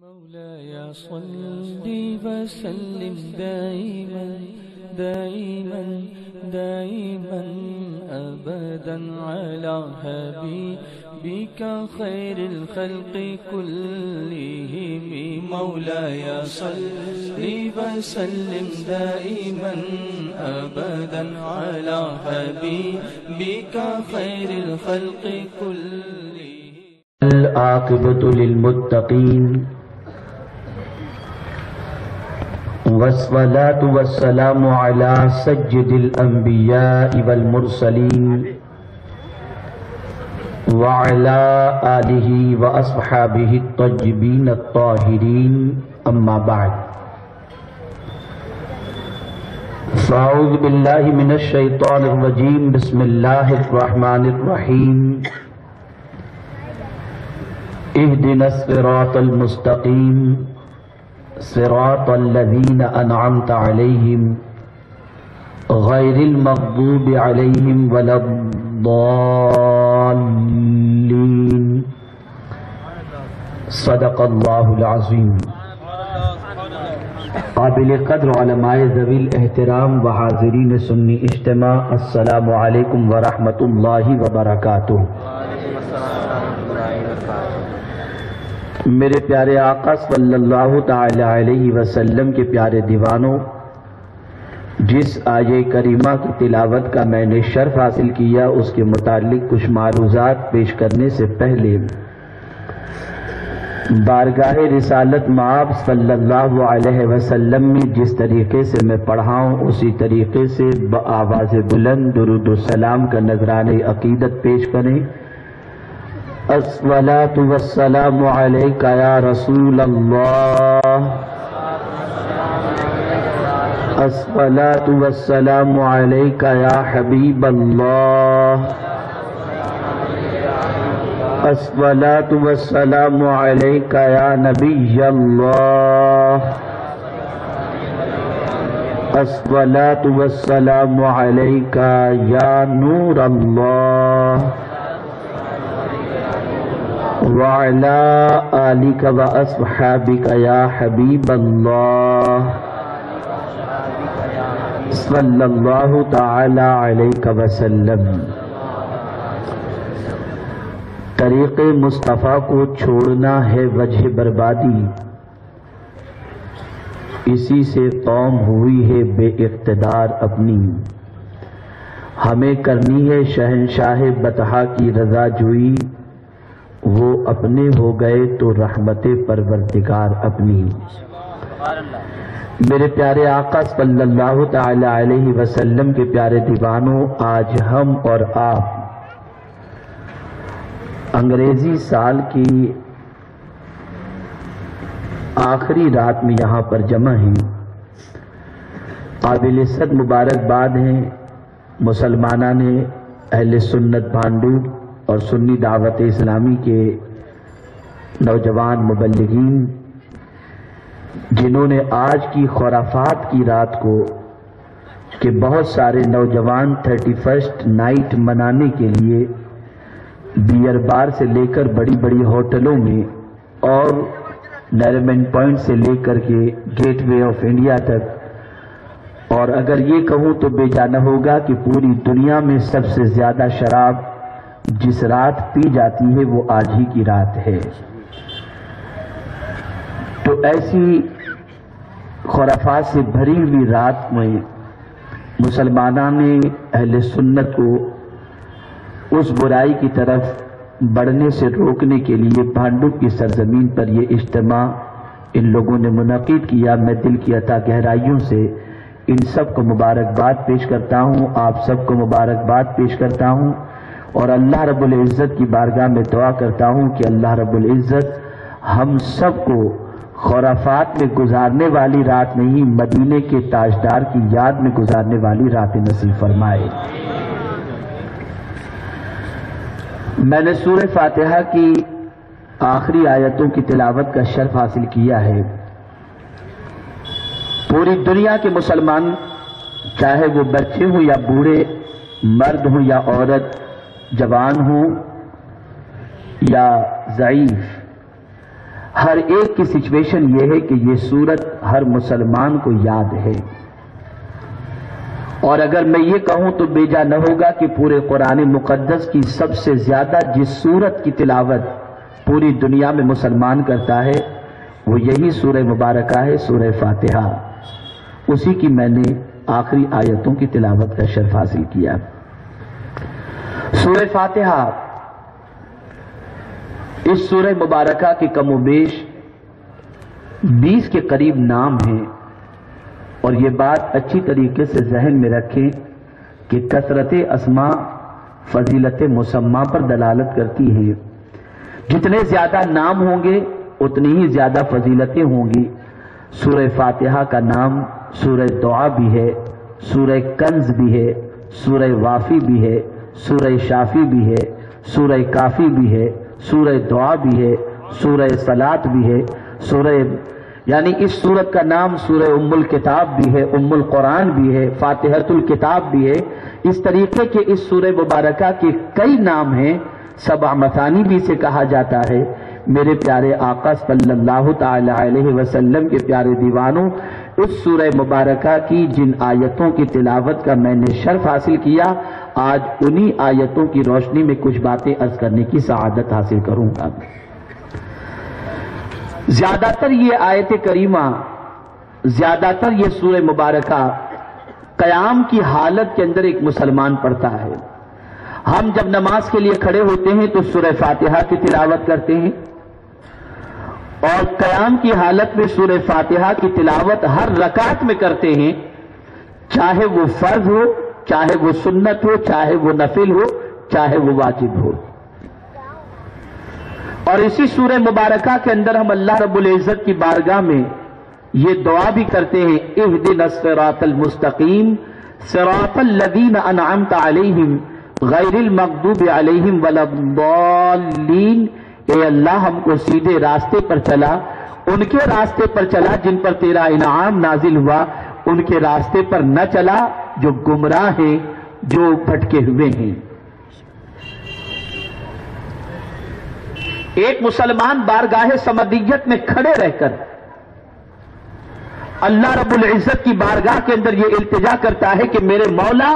مولاي صل وسلم دائما دائما دائما أبدا على حبيبك خير الخلق كلهم. مولاي صل وسلم دائما أبدا على حبيبك خير الخلق كلهم. العاقبة للمتقين والصلاة والسلام على سيد الأنبياء والمرسلين وعلى آله وأصحابه الطيبين الطاهرين. أما بعد، فأعوذ بالله من الشيطان الرجيم. بسم الله الرحمن الرحيم. اهدنا الصراط المستقيم صراط الذين أنعمت عليهم غير المغضوب عليهم ولا الضالين. صدق الله العظيم. قابل قدر علماء ذوی الاحترام و حاضرین سنی اجتماع، السلام علیکم ورحمۃ اللہ وبرکاتہ. میرے پیارے آقا صلی اللہ تعالی علیہ وسلم کے پیارے دیوانوں، جس آیہ کریمہ کی تلاوت کا میں نے شرف حاصل کیا، اس کے متعلق کچھ معروضات پیش کرنے سے پہلے بارگاہ رسالت مآب صلی اللہ علیہ وسلم میں جس طریقے سے میں پڑھا ہوں، اسی طریقے سے بآواز بلند درود و سلام کا نذرانہ عقیدت پیش کریں. الصلاۃ والسلام علیک یا رسول اللہ، الصلاۃ والسلام علیک یا حبیب اللہ، الصلاۃ والسلام علیک یا نبی اللہ، الصلاۃ والسلام علیک یا نور اللہ، وعلى آلك وأصحابك يا حبيب الله صلى الله تعالى عليك وسلم. طریق مصطفیٰ کو چھوڑنا ہے وجہ بربادی، اسی سے قوم ہوئی ہے بے اقتدار اپنی. ہمیں کرنی ہے شہنشاہ بطحا کی رضا جوئی، وہ اپنے ہو گئے تو رحمت پروردگار اپنی. میرے پیارے آقا صلی اللہ تعالی علیہ وسلم کے پیارے دیوانوں، آج ہم اور آپ انگریزی سال کی آخری رات میں یہاں پر جمع ہیں. قابل صد مبارکباد ہیں مسلمانہ نے اہل سنت بھانڈو اور سنی دعوت اسلامی کے نوجوان مبلغین، جنہوں نے آج کی خرافات کی رات کو کہ بہت سارے نوجوان 31 نائٹ منانے کے لیے بیئر بار سے لے کر بڑی بڑی ہوٹلوں میں اور نیرمن پوائنٹ سے لے کر کے گیٹ وے آف انڈیا تک، اور اگر یہ کہوں تو بے جانا ہوگا کہ پوری دنیا میں سب سے زیادہ شراب جس رات پی جاتی ہے وہ آج ہی کی رات ہے. تو ایسی خرافات سے بھری ہوئی رات میں مسلمانوں نے اہل سنت کو اس برائی کی طرف بڑھنے سے روکنے کے لیے بھانڈو کی سرزمین پر یہ اجتماع ان لوگوں نے منعقد کیا. میں دل کی عطا گہرائیوں سے ان سب کو مبارکباد پیش کرتا ہوں، آپ سب کو مبارکباد پیش کرتا ہوں، اور اللہ رب العزت کی بارگاہ میں دعا کرتا ہوں کہ اللہ رب العزت ہم سب کو خرافات میں گزارنے والی رات نہیں، مدینے کے تاجدار کی یاد میں گزارنے والی رات نصیب فرمائے. میں نے سورہ فاتحہ کی آخری آیتوں کی تلاوت کا شرف حاصل کیا ہے. پوری دنیا کے مسلمان، چاہے وہ بچے ہوں یا بوڑھے، مرد ہوں یا عورت، جوان ہوں یا ضعیف، ہر ایک کی سچویشن یہ ہے کہ یہ سورت ہر مسلمان کو یاد ہے، اور اگر میں یہ کہوں تو بیجا نہ ہوگا کہ پورے قرآن مقدس کی سب سے زیادہ جس سورت کی تلاوت پوری دنیا میں مسلمان کرتا ہے وہ یہی سورہ مبارکہ ہے، سورہ فاتحہ۔ اسی کی میں نے آخری آیتوں کی تلاوت کا شرف حاصل کیا۔ سورہ فاتحہ، اس سورہ مبارکہ کے کم و بیش 20 کے قریب نام ہیں، اور یہ بات اچھی طریقے سے ذہن میں رکھیں کہ کثرت اسماء فضیلت مسمى پر دلالت کرتی ہے۔ جتنے زیادہ نام ہوں گے اتنی ہی زیادہ فضیلتیں ہوں گی۔ سورہ فاتحہ کا نام سورہ دعا بھی ہے، سورہ کنز بھی ہے، سورہ وافی بھی ہے، سورہ شافی بھی ہے، سورہ کافی بھی ہے، سورہ دعا بھی ہے، سورہ صلاۃ بھی ہے، سورہ یعنی اس سورت کا نام سورہ ام الکتاب بھی ہے، ام القرآن بھی ہے، فاتحۃ الکتاب بھی ہے۔ اس طریقے کے اس سورہ مبارکہ کے کئی نام ہیں۔ سبع مثانی بھی سے کہا جاتا ہے۔ میرے پیارے آقا صلی اللہ تعالی علیہ وسلم کے پیارے دیوانوں، اس سورہ مبارکہ کی جن آیتوں کی تلاوت کا میں نے شرف حاصل کیا، آج انہی آیتوں کی روشنی میں کچھ باتیں عرض کرنے کی سعادت حاصل کروں گا۔ زیادہ تر یہ آیت کریمہ، زیادہ تر یہ سورہ مبارکہ قیام کی حالت کے اندر ایک مسلمان پڑھتا ہے۔ ہم جب نماز کے لیے کھڑے ہوتے ہیں تو سورہ فاتحہ کی تلاوت کرتے ہیں، اور قیام کی حالت میں سورہ فاتحہ کی تلاوت ہر رکعت میں کرتے ہیں، چاہے وہ فرض ہو، چاہے وہ سنت ہو، چاہے وہ نفل ہو، چاہے وہ واجب ہو۔ اور اسی سورہ مبارکہ کے اندر ہم اللہ رب العزت کی بارگاہ میں یہ دعا بھی کرتے ہیں، اہدنا الصراط المستقیم صراط الذین انعمت علیہم غیر المغضوب علیہم ولا الضالین۔ اے اللہ ہم کو سیدھے راستے پر چلا، ان کے راستے پر چلا جن پر تیرا انعام نازل ہوا، ان کے راستے پر نہ چلا جو گمراہ ہیں، جو بھٹکے ہوئے ہیں۔ ایک مسلمان بارگاہ سمدیت میں کھڑے رہ کر اللہ رب العزت کی بارگاہ کے اندر یہ التجا کرتا ہے کہ میرے مولا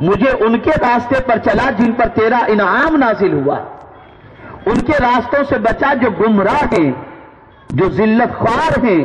مجھے ان کے راستے پر چلا جن پر تیرا انعام نازل ہوا، ان کے راستوں سے بچا جو گمراہ ہیں، جو ذلت خوار ہیں،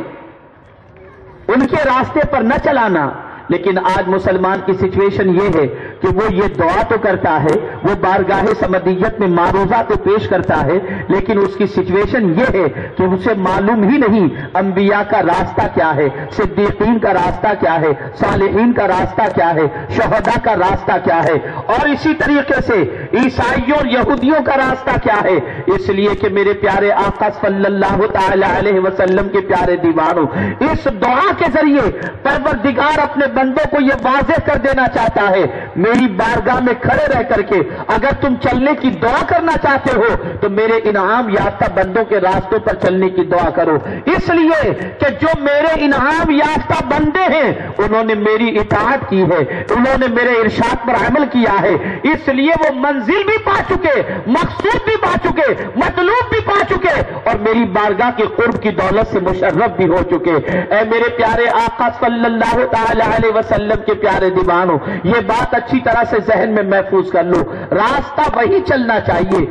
ان کے راستے پر نہ چلانا۔ لیکن آج مسلمان کی سچویشن یہ ہے کہ وہ یہ دعا تو کرتا ہے، وہ بارگاہ سمدیت میں معروضہ تو پیش کرتا ہے، لیکن اس کی سچویشن یہ ہے کہ اسے معلوم ہی نہیں انبیاء کا راستہ کیا ہے، صدیقین کا راستہ کیا ہے، صالحین کا راستہ کیا ہے، شہداء کا راستہ کیا ہے، اور اسی طریقے سے عیسائیوں اور یہودیوں کا راستہ کیا ہے۔ اس لیے کہ میرے پیارے آقا صلی اللہ تعالی علیہ وسلم کے پیارے دیوانوں، اس دعا کے ذریعے پروردگار اپنے بندوں کو یہ واضح کر دینا چاہتا ہے، میری بارگاہ میں کھڑے رہ کر کے اگر تم چلنے کی دعا کرنا چاہتے ہو تو میرے انعام یافتہ بندوں کے راستوں پر چلنے کی دعا کرو، اس لیے کہ جو میرے انعام یافتہ بندے ہیں انہوں نے میری اطاعت کی ہے، انہوں نے میرے ارشاد پر عمل کیا ہے، اس لیے وہ منزل بھی پا چکے، مقصود بھی پا چکے، مطلوب بھی پا چکے، اور میری بارگاہ کے قرب کی دولت سے مشرف بھی ہو چکے۔ اے میرے پیارے آقا صلی اللہ تعالی علیہ وسلم کے پیارے دیوانوں، یہ بات اچھی طرح سے ذہن میں محفوظ کر لو، راستہ وہی چلنا چاہیے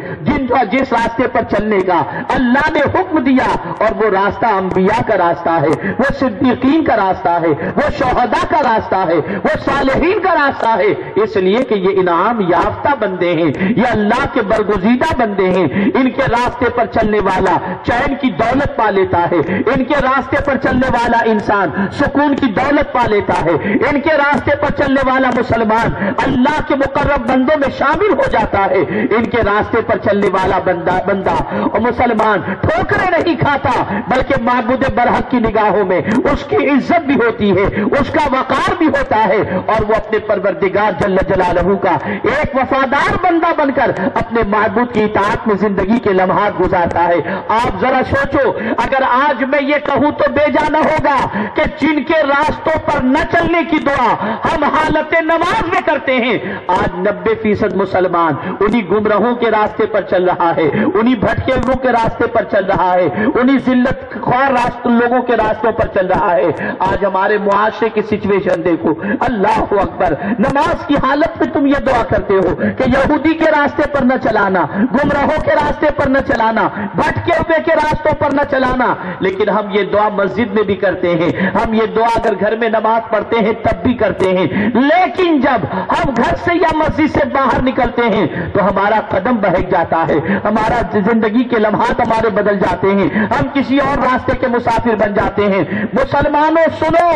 جس راستے پر چلنے کا اللہ نے حکم دیا، اور وہ راستہ انبیاء کا راستہ ہے، وہ صدیقین کا راستہ ہے، وہ شہداء کا راستہ ہے، وہ صالحین کا راستہ ہے، اس لیے کہ یہ انعام یافتہ بندے ہیں، یہ اللہ کے برگزیدہ بندے ہیں۔ ان کے راستے پر چلنے والا چین کی دولت پا لیتا ہے، ان کے راستے پر چلنے والا انسان سکون کی دولت پا لیتا ہے، ان کے راستے پر چلنے والا مسلمان اللہ کے مقرب بندوں میں شامل ہو جاتا ہے، ان کے راستے پر چلنے والا بندہ اور مسلمان ٹھوکریں نہیں کھاتا، بلکہ معبود برحق کی نگاہوں میں اس کی عزت بھی ہوتی ہے، اس کا وقار بھی ہوتا ہے، اور وہ اپنے پروردگار جل جلالہ کا ایک وفادار بندہ بن کر اپنے معبود کی اطاعت میں زندگی کے لمحات گزارتا ہے۔ آپ ذرا سوچو، اگر آج میں یہ کہوں تو بے جا نہ ہوگا کہ جن کے راستوں پر نہ چلنے کی دعا ہم حالت نماز میں کرتے کرتے ہیں. آج 90% مسلمان انہی گمراہوں کے راستے پر چل رہا ہے, انہی بھٹکے ہوئوں کے راستے پر چل رہا ہے, انہی ذلت خوار لوگوں کے راستوں پر چل رہا ہے. آج ہمارے معاشرے کی سچویشن دیکھو, اللہ اکبر. نماز کی حالت میں تم یہ دعا کرتے ہو کہ یہودی کے راستے پر نہ چلانا, گمراہوں کے راستے پر نہ چلانا, بھٹکے ہوئے کے راستوں پر نہ چلانا. لیکن ہم یہ دعا مسجد میں بھی کرتے ہیں, ہم یہ دعا اگر گھر میں نماز پڑھتے ہیں تب بھی کرتے ہیں. لیکن جب ہم گھر سے یا مسجد سے باہر نکلتے ہیں تو ہمارا قدم بہک جاتا ہے, ہمارا زندگی کے لمحات ہمارے بدل جاتے ہیں, ہم کسی اور راستے کے مسافر بن جاتے ہیں. مسلمانوں سنو,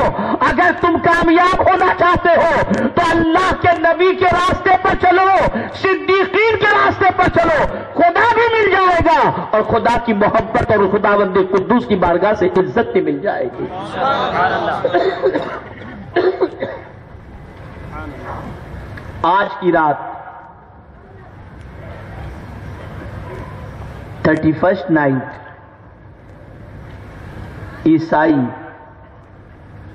اگر تم کامیاب ہونا چاہتے ہو تو اللہ کے نبی کے راستے پر چلو, صدیقین کے راستے پر چلو, خدا بھی مل جائے گا اور خدا کی محبت اور خداوند قدوس کی بارگاہ سے عزت بھی مل جائے گی. آج کی رات 31st نائٹ عیسائی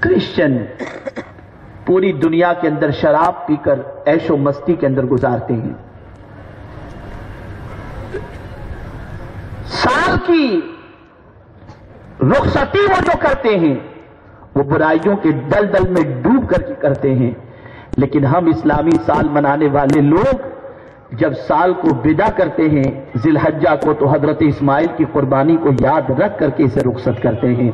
کرسچن پوری دنیا کے اندر شراب پی کر عیش و مستی کے اندر گزارتے ہیں. سال کی رخصتی وہ جو کرتے ہیں وہ برائیوں کے دلدل میں ڈوب کر کے کرتے ہیں. لیکن ہم اسلامی سال منانے والے لوگ جب سال کو ودا کرتے ہیں ذی الحجہ کو, تو حضرت اسماعیل کی قربانی کو یاد رکھ کر کے اسے رخصت کرتے ہیں.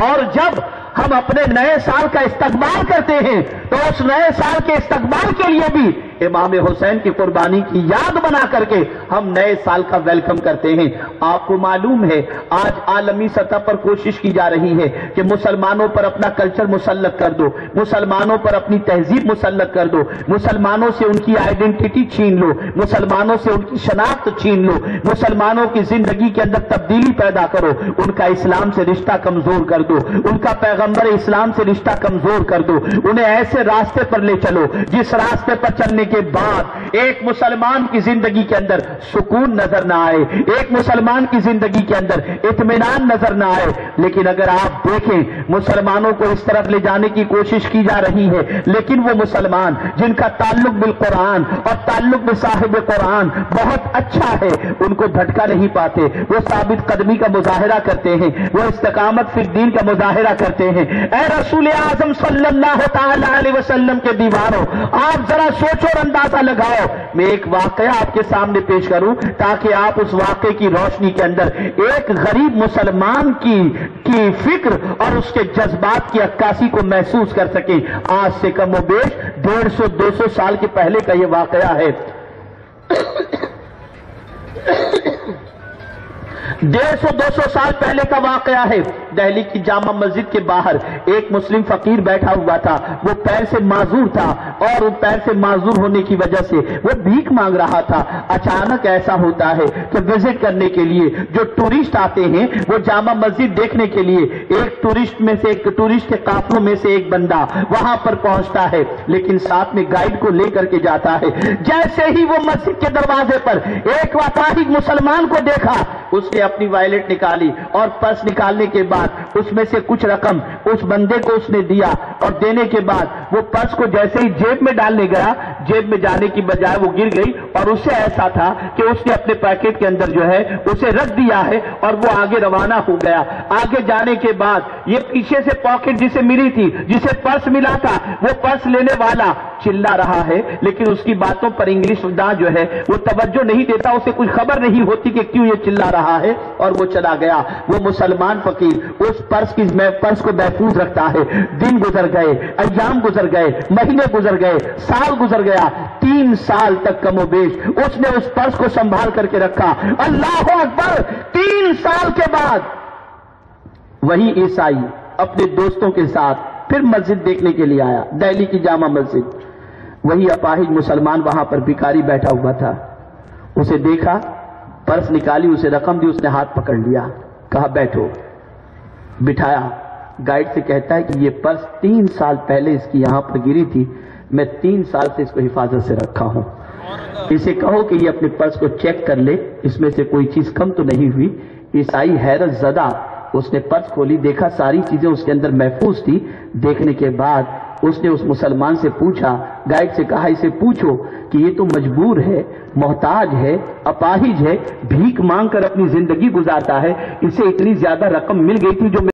اور جب ہم اپنے نئے سال کا استقبال کرتے ہیں تو اس نئے سال کے استقبال کے لیے بھی امام حسین کی قربانی کی یاد بنا کر کے ہم نئے سال کا ویلکم کرتے ہیں. آپ کو معلوم ہے آج عالمی سطح پر کوشش کی جا رہی ہے کہ مسلمانوں پر اپنا کلچر مسلط کر دو, مسلمانوں پر اپنی تہذیب مسلط کر دو, مسلمانوں سے ان کی آئیڈینٹی چھین لو, مسلمانوں سے ان کی شناخت چھین لو, مسلمانوں کی زندگی کے اندر تبدیلی پیدا کرو, ان کا اسلام سے رشتہ کمزور کر دو, ان کا پیغمبر اسلام سے رشتہ کمزور کر دو, انہیں ایسے راستے پر لے چلو جس راستے پر چلنے کے بعد ایک مسلمان کی زندگی کے اندر سکون نظر نہ آئے, ایک مسلمان کی زندگی کے اندر اطمینان نظر نہ آئے. لیکن اگر آپ دیکھیں مسلمانوں کو اس طرف لے جانے کی کوشش کی جا رہی ہے, لیکن وہ مسلمان جن کا تعلق بالقرآن اور تعلق بصاحب قرآن بہت اچھا ہے ان کو بھٹکا نہیں پاتے. وہ ثابت قدمی کا مظاہرہ کرتے ہیں, وہ استقامت فی الدین کا مظاہرہ کرتے ہیں. اے رسول اعظم صلی اللہ تعالی علیہ وسلم کے دیوانوں, آپ ذرا سوچو اور اندازہ لگاؤ. میں ایک واقعہ آپ کے سامنے پیش کروں تاکہ آپ اس واقعے کی روشنی کے اندر ایک غریب مسلمان کی فکر اور اس کے جذبات کی عکاسی کو محسوس کر سکیں. آج سے کم و بیش 150-200 سال کے پہلے کا یہ واقعہ ہے. 150-200 سال پہلے کا واقعہ ہے. دہلی کی جامع مسجد کے باہر ایک مسلم فقیر بیٹھا ہوا تھا. وہ پیر سے معذور تھا اور وہ پیر سے معذور ہونے کی وجہ سے وہ بھیک مانگ رہا تھا. اچانک ایسا ہوتا ہے کہ وزٹ کرنے کے لیے جو ٹورسٹ آتے ہیں وہ جامع مسجد دیکھنے کے لیے ایک ٹورسٹ کے قافلوں میں سے ایک بندہ وہاں پر پہنچتا ہے, لیکن ساتھ میں گائیڈ کو لے کر کے جاتا ہے. جیسے ہی وہ مسجد کے دروازے پر ایک واقعی مسلمان کو دیکھا, اس نے اپنی وائلٹ نکالی اور پرس نکالنے کے بعد اس میں سے کچھ رقم اس بندے کو اس نے دیا, اور دینے کے بعد وہ پرس کو جیسے ہی جیب میں ڈالنے گیا, جیب میں جانے کی بجائے وہ گر گئی, اور اس سے ایسا تھا کہ اس نے اپنے پیکٹ کے اندر جو ہے اسے رکھ دیا ہے اور وہ آگے روانہ ہو گیا. آگے جانے کے بعد یہ پیچھے سے پاکٹ جسے ملی تھی, جسے پرس ملا تھا, وہ پرس لینے والا چلا رہا ہے لیکن اس کی باتوں پر انگلش داں جو ہے وہ توجہ نہیں دیتا, اسے کچھ خبر نہیں ہوتی کہ کیوں یہ چلا رہا ہے, اور وہ چلا گیا. وہ مسلمان فقیر اس پرس کو محفوظ رکھتا ہے. دن گزر گئے, ایام گزر گئے, مہینے گزر گئے, سال گزر گیا. 3 سال تک کم و بیش اس نے اس پرس کو سنبھال کر کے رکھا. اللہ اکبر. 3 سال کے بعد وہی عیسائی اپنے دوستوں کے ساتھ پھر مسجد دیکھنے کے لیے آیا, دہلی کی جامع مسجد. وہی اپاہج مسلمان وہاں پر بھکاری بیٹھا ہوا تھا. اسے دیکھا, پرس نکالی, اسے رقم دی, اس نے ہاتھ پکڑ لیا, کہا بیٹھو. بٹھایا. گائیڈ سے کہتا ہے کہ یہ پرس 3 سال پہلے اس کی یہاں پر گری تھی, میں 3 سال سے اس کو حفاظت سے رکھا ہوں. اسے کہو کہ یہ اپنے پرس کو چیک کر لے, اس میں سے کوئی چیز کم تو نہیں ہوئی. عیسائی حیرت زدہ, اس نے پرس کھولی, دیکھا ساری چیزیں اس کے اندر محفوظ تھی. دیکھنے کے بعد اس نے اس مسلمان سے پوچھا، گائیڈ سے کہا اسے پوچھو کہ یہ تو مجبور ہے، محتاج ہے، اپاہج ہے، بھیک مانگ کر اپنی زندگی گزارتا ہے، اسے اتنی زیادہ رقم مل گئی تھی جو